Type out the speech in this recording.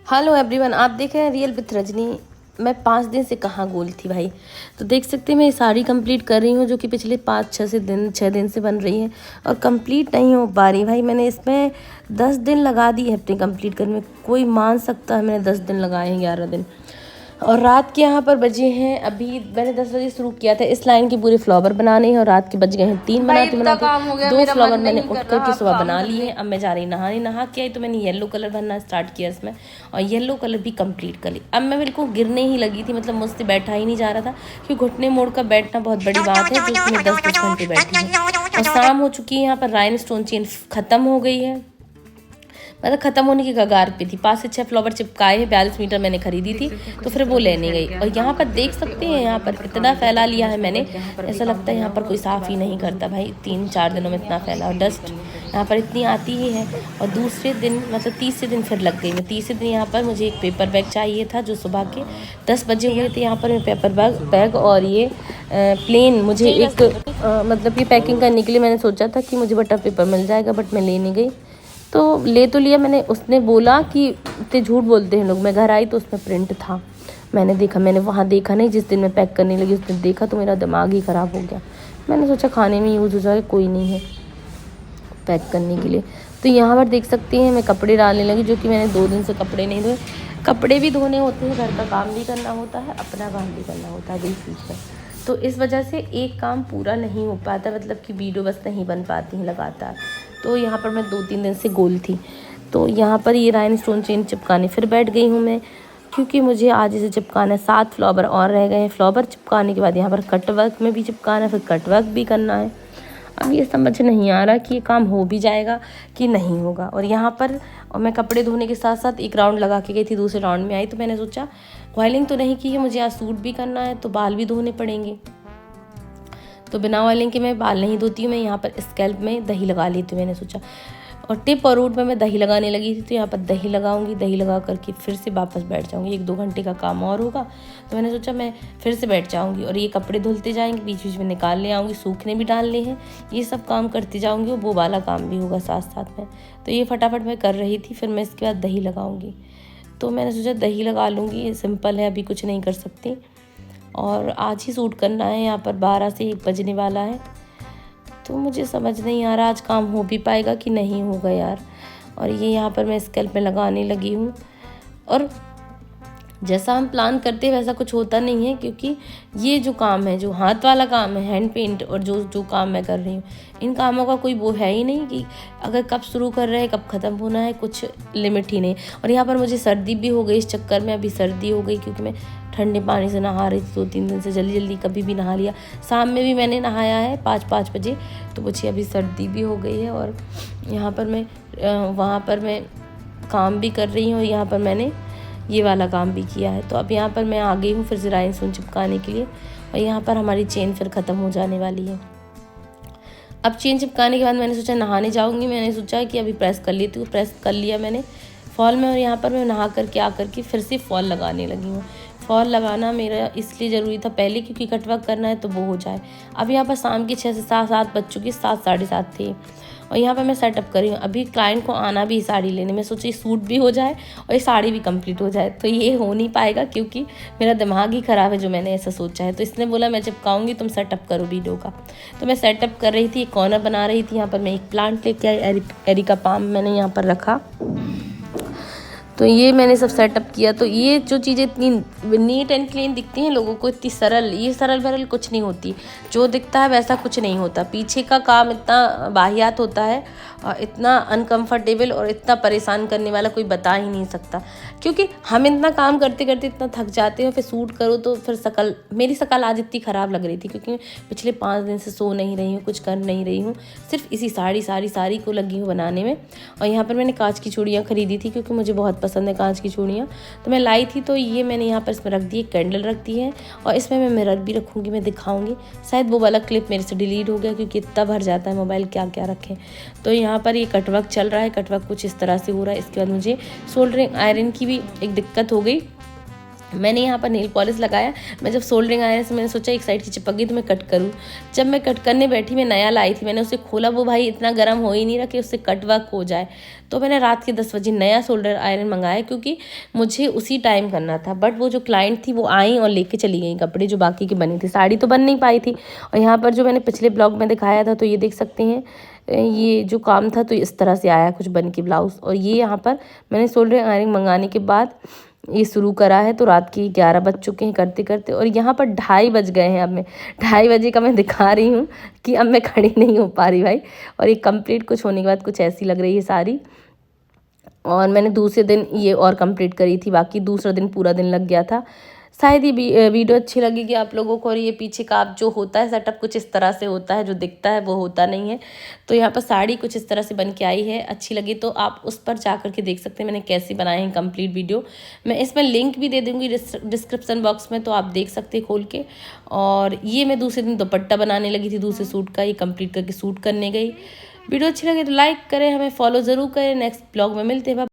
Hello everyone, आप देख रहे हैं रियल विथ रजनी। मैं 5 दिन से कहाँ गोल थी भाई। तो देख सकते हैं मैं साड़ी कंप्लीट कर रही हूँ, जो कि पिछले 6 दिन से बन रही है और कंप्लीट नहीं हो पा रही भाई। मैंने इसमें 10 दिन लगा दिए अपने कंप्लीट करने में। कोई मान सकता है मैंने 10 दिन लगाए हैं, 11 दिन। और रात के यहाँ पर बजे हैं, अभी मैंने 10 बजे शुरू किया था इस लाइन के पूरे फ्लावर बनाने हैं और रात के बज गए हैं 3 बनाते बनाते 2 फ्लावर मैंने उठ करके सुबह बना लिए हैं। अब मैं जा रही नहाने, नहा के आई तो मैंने येलो कलर भरना स्टार्ट किया इसमें और येलो कलर भी कंप्लीट कर ली। अब मैं बिल्कुल गिरने ही लगी थी, मतलब मुझसे बैठा ही नहीं जा रहा था, क्योंकि घुटने मोड़ कर बैठना बहुत बड़ी बात है, जो कि मैं 10-10 घंटे बैठी हूँ। और शाम हो चुकी है, यहाँ पर राइन स्टोन चेन ख़त्म हो गई है, मतलब ख़त्म होने की कगार पे थी। 5 से 6 फ्लावर चिपकाए हैं, 42 मीटर मैंने खरीदी थी, तो फिर वो लेने गई। और यहाँ पर देख सकते हैं, यहाँ पर इतना फैला लिया है मैंने, ऐसा लगता है यहाँ पर कोई साफ़ ही नहीं करता भाई। 3-4 दिनों में इतना फैला, और डस्ट यहाँ पर इतनी आती ही है। और दूसरे दिन मतलब तीसरे दिन फिर लग गई मैं। तीसरे दिन यहाँ पर मुझे एक पेपर बैग चाहिए था, जो सुबह के 10 बजे हुए थे। यहाँ पर मैं पेपर बैग और ये प्लेन मुझे एक मतलब ये पैकिंग करने के लिए मैंने सोचा था कि मुझे बटर पेपर मिल जाएगा, बट मैं लेने गई तो ले तो लिया मैंने। उसने बोला कि इतने झूठ बोलते हैं लोग। मैं घर आई तो उसमें प्रिंट था, मैंने देखा, मैंने वहाँ देखा नहीं, जिस दिन मैं पैक करने लगी उस दिन देखा, तो मेरा दिमाग ही ख़राब हो गया। मैंने सोचा खाने में यूज़ हो जाए, कोई नहीं है पैक करने के लिए। तो यहाँ पर देख सकते हैं मैं कपड़े डालने लगी, जो कि मैंने 2 दिन से कपड़े नहीं धोए। कपड़े भी धोने होते हैं, घर का काम भी करना होता है, अपना काम भी करना होता है बीच में। तो इस वजह से एक काम पूरा नहीं हो पाता, मतलब कि वीडियो बस नहीं बन पाती हैं लगातार। तो यहाँ पर मैं 2-3 दिन से गोल थी। तो यहाँ पर ये राइन स्टोन चेन चिपकाने फिर बैठ गई हूँ मैं, क्योंकि मुझे आज इसे चिपकाना है। 7 फ्लावर और रह गए हैं। फ्लावर चिपकाने के बाद यहाँ पर कट वर्क में भी चिपकाना है, फिर कट वर्क भी करना है। अब ये समझ नहीं आ रहा कि ये काम हो भी जाएगा कि नहीं होगा। और यहाँ पर और मैं कपड़े धोने के साथ साथ एक राउंड लगा के गई थी, दूसरे राउंड में आई तो मैंने सोचा ऑयलिंग तो नहीं की है, मुझे आज सूट भी करना है तो बाल भी धोने पड़ेंगे। तो बिना ऑयलिंग के मैं बाल नहीं धोती हूँ। मैं यहाँ पर स्कैल्प में दही लगा लेती हूँ, मैंने सोचा। और टिप और रूट में मैं दही लगाने लगी थी, तो यहाँ पर दही लगाऊंगी, दही लगा करके फिर से वापस बैठ जाऊंगी। 1-2 घंटे का काम और होगा, तो मैंने सोचा मैं फिर से बैठ जाऊंगी और ये कपड़े धुलते जाएंगे, बीच बीच में निकाल ले आऊँगी, सूखने भी डालने हैं, ये सब काम करती जाऊँगी और वो वाला काम भी होगा साथ साथ में। तो ये फटाफट मैं कर रही थी, फिर मैं इसके बाद दही लगाऊँगी। तो मैंने सोचा दही लगा लूँगी, ये सिंपल है, अभी कुछ नहीं कर सकती। और आज ही सूट करना है, यहाँ पर 12 से 1 बजने वाला है। तो मुझे समझ नहीं आ रहा आज काम हो भी पाएगा कि नहीं होगा यार। और ये यहाँ पर मैं स्कैल्प में लगाने लगी हूँ, और जैसा हम प्लान करते हैं वैसा कुछ होता नहीं है, क्योंकि ये जो काम है, जो हाथ वाला काम है, हैंड पेंट, और जो काम मैं कर रही हूँ, इन कामों का कोई वो है ही नहीं कि अगर कब शुरू कर रहे हैं कब ख़त्म होना है, कुछ लिमिट ही नहीं। और यहाँ पर मुझे सर्दी भी हो गई इस चक्कर में, अभी सर्दी हो गई क्योंकि मैं ठंडे पानी से नहा रही थी 2-3 दिन से, जल्दी कभी भी नहा लिया। शाम में भी मैंने नहाया है 5-5 बजे, तो मुझे अभी सर्दी भी हो गई है। और यहाँ पर मैं वहाँ पर मैं काम भी कर रही हूँ, यहाँ पर मैंने ये वाला काम भी किया है। तो अब यहाँ पर मैं आ गई हूँ फिर से राइन स्टोन चिपकाने के लिए, और यहाँ पर हमारी चेन फिर ख़त्म हो जाने वाली है। अब चेन चिपकाने के बाद मैंने सोचा नहाने जाऊँगी। मैंने सोचा कि अभी प्रेस कर लेती हूँ, प्रेस कर लिया मैंने फॉल में, और यहाँ पर मैं नहा करके आ करके फिर से फॉल लगाने लगी हूँ। फॉल लगाना मेरा इसलिए ज़रूरी था पहले, क्योंकि कटवर्क करना है तो वो हो जाए। अब यहाँ पर शाम के 6 से 7 बज चुकी, 7-7:30 थे, और यहाँ पर मैं सेटअप कर रही हूँ। अभी क्लाइंट को आना भी साड़ी लेने, मैं सोची सूट भी हो जाए और ये साड़ी भी कंप्लीट हो जाए। तो ये हो नहीं पाएगा क्योंकि मेरा दिमाग ही ख़राब है, जो मैंने ऐसा सोचा है। तो इसने बोला मैं चिपकाऊंगी, तुम सेटअप करो वीडियो का। तो मैं सेटअप कर रही थी, एक कॉर्नर बना रही थी। यहाँ पर मैं एक प्लांट लेके आई, एरिका पाम मैंने यहाँ पर रखा। तो ये मैंने सब सेटअप किया। तो ये जो चीज़ें इतनी नीट एंड क्लीन दिखती हैं लोगों को, इतनी सरल, ये सरल भरल कुछ नहीं होती। जो दिखता है वैसा कुछ नहीं होता, पीछे का काम इतना बाहियात होता है, इतना अनकंफर्टेबल और इतना परेशान करने वाला कोई बता ही नहीं सकता। क्योंकि हम इतना काम करते करते इतना थक जाते हैं, फिर सूट करो तो फिर मेरी शकल आज इतनी ख़राब लग रही थी, क्योंकि पिछले 5 दिन से सो नहीं रही हूँ, कुछ कर नहीं रही हूँ, सिर्फ इसी साड़ी को लगी हूँ बनाने में। और यहाँ पर मैंने कांच की चूड़ियाँ खरीदी थी, क्योंकि मुझे बहुत पसंद है कांच की चूड़ियाँ, तो मैं लाई थी। तो ये मैंने यहाँ पर इसमें रख दी, कैंडल रख दी है, और इसमें मैं मिरर भी रखूँगी, मैं दिखाऊँगी। शायद वो वाला क्लिप मेरे से डिलीट हो गया, क्योंकि इतना भर जाता है मोबाइल, क्या क्या रखें। तो यहाँ पर ये कटवर्क चल रहा है, कटवर्क कुछ इस तरह से हो रहा है। इसके बाद मुझे सोल्डरिंग आयरन की भी एक दिक्कत हो गई, मैंने यहाँ पर नेल पॉलिश लगाया। मैं जब सोल्डरिंग आयरन से मैंने सोचा एक साइड की चिपक गई तो मैं कट करूँ। जब मैं कट करने बैठी, मैं नया लाई थी, मैंने उसे खोला, वो भाई इतना गर्म हो ही नहीं रहा कि उससे कट वर्क हो जाए। तो मैंने रात के 10 बजे नया सोल्डर आयरन मंगाया, क्योंकि मुझे उसी टाइम करना था। बट वो जो क्लाइंट थी वो आई और लेके चली गई कपड़े जो बाकी की बनी थी। साड़ी तो बन नहीं पाई थी। और यहाँ पर जो मैंने पिछले ब्लॉग में दिखाया था, तो ये देख सकते हैं, ये जो काम था तो इस तरह से आया कुछ बन के ब्लाउज़। और ये यहाँ पर मैंने सोल्डरिंग आयरन मंगाने के बाद ये शुरू करा है। तो रात के 11 बज चुके हैं करते करते, और यहाँ पर 2:30 बज गए हैं। अब मैं 2:30 बजे का मैं दिखा रही हूँ कि अब मैं खड़ी नहीं हो पा रही भाई। और ये कंप्लीट कुछ होने के बाद कुछ ऐसी लग रही है साड़ी। और मैंने दूसरे दिन ये और कंप्लीट करी थी, बाकी दूसरा दिन पूरा दिन लग गया था। शायद ये वीडियो अच्छी लगेगी आप लोगों को। और ये पीछे का आप जो होता है सेटअप कुछ इस तरह से होता है, जो दिखता है वो होता नहीं है। तो यहाँ पर साड़ी कुछ इस तरह से बन के आई है। अच्छी लगी तो आप उस पर जा कर के देख सकते हैं मैंने कैसे बनाए हैं कंप्लीट वीडियो। मैं इसमें लिंक भी दे दूँगी डिस्क्रिप्शन बॉक्स में, तो आप देख सकते हैं खोल के। और ये मैं दूसरे दिन दुपट्टा बनाने लगी थी दूसरे सूट का, ये कंप्लीट करके सूट करने गई। वीडियो अच्छी लगे तो लाइक करें, हमें फॉलो ज़रूर करें। नेक्स्ट ब्लॉग में मिलते हैं।